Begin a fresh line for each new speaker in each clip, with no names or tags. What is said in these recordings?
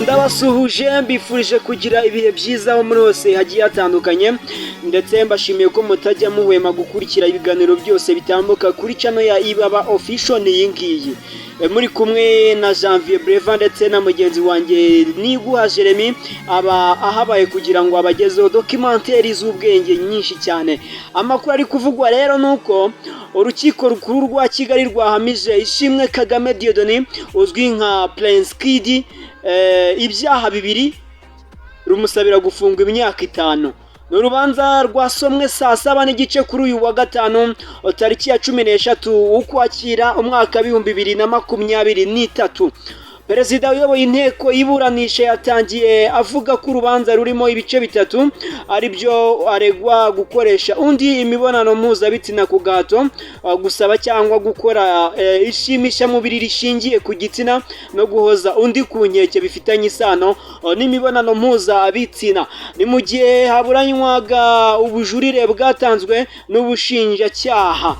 ndabasuhuje mbifurije kugira ibihe byiza aho muri hose hagiye hatandukanye ndetse mbashimiye ko mutajya muhwema gukurikira ibiganiro byose bitambuka kuri channel ya Ibaba Official iyi ngiyi. Muri kumwe na Janvier Breva ndetse na mugenzi wanjye Niguha Jeremy aba ahabaye kugira ngo abagezeho documentaire z'ubwenge nyinshi cyane. Amakuru ari kuvugwa rero nuko urukiko rukuru rwa Kigali rwahamije Ishimwe Kagame Dieudonné uzwi nka Prince Kid ibyaha bibiri rumusabira gufungwa imyaka 5. N'urubanza rwasomwe saa 7 n'igice kuri uyu wa gatanu tariki ya 13 ukwakira umwaka 2023. Perezida uyoboye inteko iburanisha yatangiye avuga ko urubanza rurimo ibice bitatu ari byo aregwa gukoresha undi imibonano mpuzabitsina ku gahato, gusaba cyangwa gukora ishimisha mubiri rishingiye ku gitsina no guhoza undi ku nkeke bifitanye isano n'imibonano mpuzabitsina. Ni mu gihe haburanywaga ubujurire bwatanzwe n'ubushinjacyaha.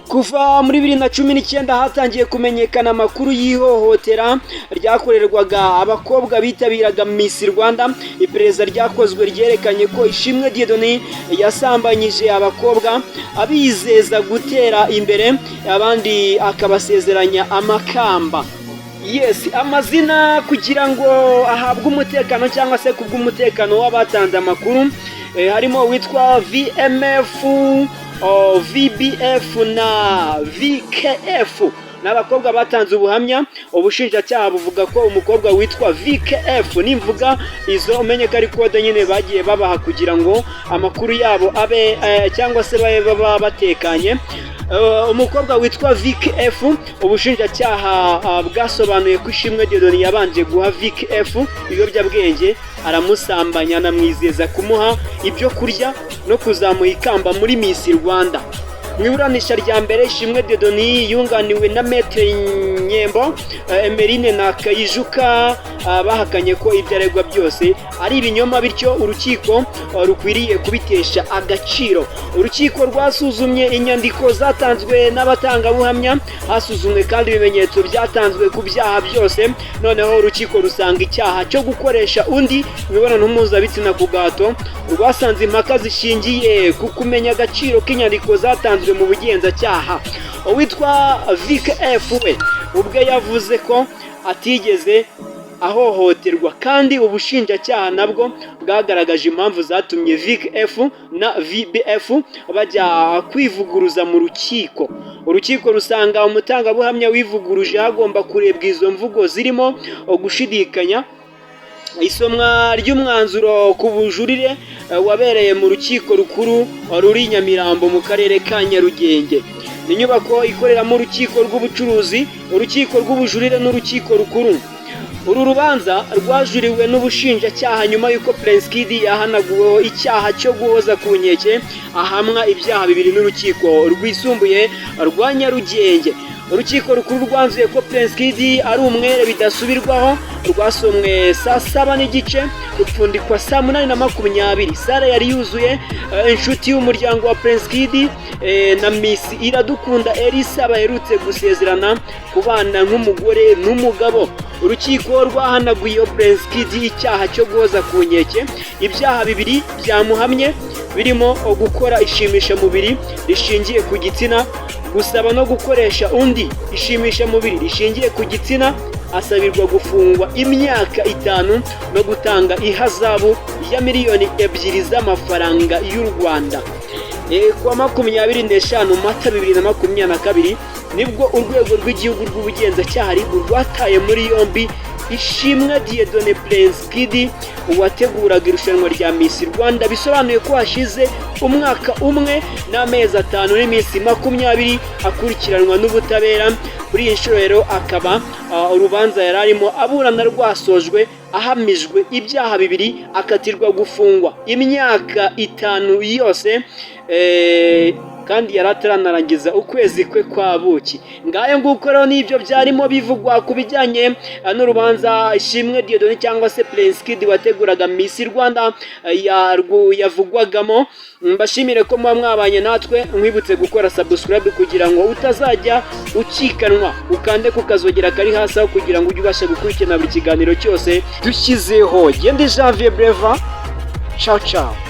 Kuva muri 2019 hatangiye kumenyekana amakuru y'ihohotera ryakorerwaga abakobwa bitabiraga Miss Rwanda. Iperereza ryakozwe ryerekanye ko Ishimwe Dieudonné yasambanyije abakobwa abizeza gutera imbere abandi akabasezeranya amakamba. Yes, amazina kugira ngo ahabwe umutekano cyangwa se kubw'umutekano w'abatanze amakuru harimo witwa VMF, VBF na VKF. N'abakobwa batanze ubuhamya. Ubushinjacyaha buvuga ko umukobwa witwa VKF, nimvuga izo umenye ko ari kode nyine bagiye babaha kugira ngo amakuru yabo abe cyangwa se baba batekanye. Umukobwa witwa VKF, ubushinjacyaha bwasobanuye ko Ishimwe Dieudonné yabanje guha VKF ibiyobyabwenge, aramusambanya anamwizeza kumuha ibyo kurya no kuzamuha ikamba muri Miss Rwanda. Mu iburanisha rya mbere Ishimwe Dieudonné yunganiwe na Maître Nyembo Emeline na Kayijuka bahakanye ko ibyo aregwa byose ari ibinyoma, bityo urukiko rukwiriye kubitesha agaciro. Urukiko rwasuzumye inyandiko zatanzwe n'abatangabuhamya, hasuzumwe kandi ibimenyetso byatanzwe ku byaha byose. Noneho urukiko rusanga icyaha cyo gukoresha undi imibonano mpuzabitsina ku gahato rwasanze impaka zishingiye ku kumenya agaciro k'inyandiko zatanzwe mu bugenzacyaha. Uwitwa VKF we ubwe yavuze ko atigeze ahohoterwa, kandi ubushinjacyaha nabwo bwagaragaje impamvu zatumye VKF na VBF bajya kwivuguruza mu rukiko. Urukiko rusanga umutangabuhamya wivuguruje hagomba kurebwa izo mvugo zirimo gushidikanya. Isomwa ry'umwanzuro ku bujurire wabereye mu rukiko rukuru ruri Nyamirambo mu karere ka Nyarugenge. Ni inyubako ikoreramo urukiko rw'ubucuruzi, urukiko rw'ubujurire n'urukiko rukuru. Uru rubanza rwajuriwe n'ubushinjacyaha nyuma y'uko Prince Kid yahanaguweho icyaha cyo guhoza ku nkeke, ahamwa ibyaha bibiri n'urukiko rwisumbuye rwa Nyarugenge. Urukiko rukuru rwanzuye ko Prince Kid ari umwere bidasubirwaho. Rwasomwe saa 7 n'igice rupfundikwa saa 8:20. Sale yari yuzuye. Inshuti y'umuryango wa Prince Kid na Miss Iradukunda Elisa baherutse gusezerana kubana nk'umugore n'umugabo. Urukiko rwahanaguye Prince Kid icyaha cyo guhoza ku nkeke. Ibyaha bibiri byamuhamye birimo gukora ishimisha mubiri rishingiye ku gitsina, gusaba no gukoresha undi ishimisha mubiri rishingiye ku gitsina. Asabirwa gufungwa imyaka 5 no gutanga ihazabu ya miliyoni 2 z'amafaranga y'u Rwanda. Kuwa 25 Mata 2022 nibwo urwego rw'igihugu rw'ubugenzacyaha rwataye muri yombi Ishimwe Dieudonné Prince Kid wateguraga irushanwa rya Miss Rwanda. Bisobanuye ko hashize umwaka umwe n'amezi 5 n'iminsi 20 akurikiranwa n'ubutabera kuri iyi nshuro rero akaba urubanza yari arimo aburana rwasojwe ahamijwe ibyaha bibiri akatirwa gufungwa imyaka 5 yose kandi yari ataranarangiza ukwezi kwe kwa buki. Ngayo nguko rero nibyo byarimo bivugwa ku bijyanye n'urubanza Ishimwe Dieudonné cyangwa se Prince Kid wateguraga Miss Rwanda yavugwagamo. Mbashimire ko muba mwabanye natwe, mwibutse gukora subscribe kugira ngo utazajya ucikanwa, ukande kukazogera kari hasi aho kugira ngo ujye ubasha gukurikirana buri kiganiro cyose dushyizeho. Gende Janvier Breva, ciao ciao.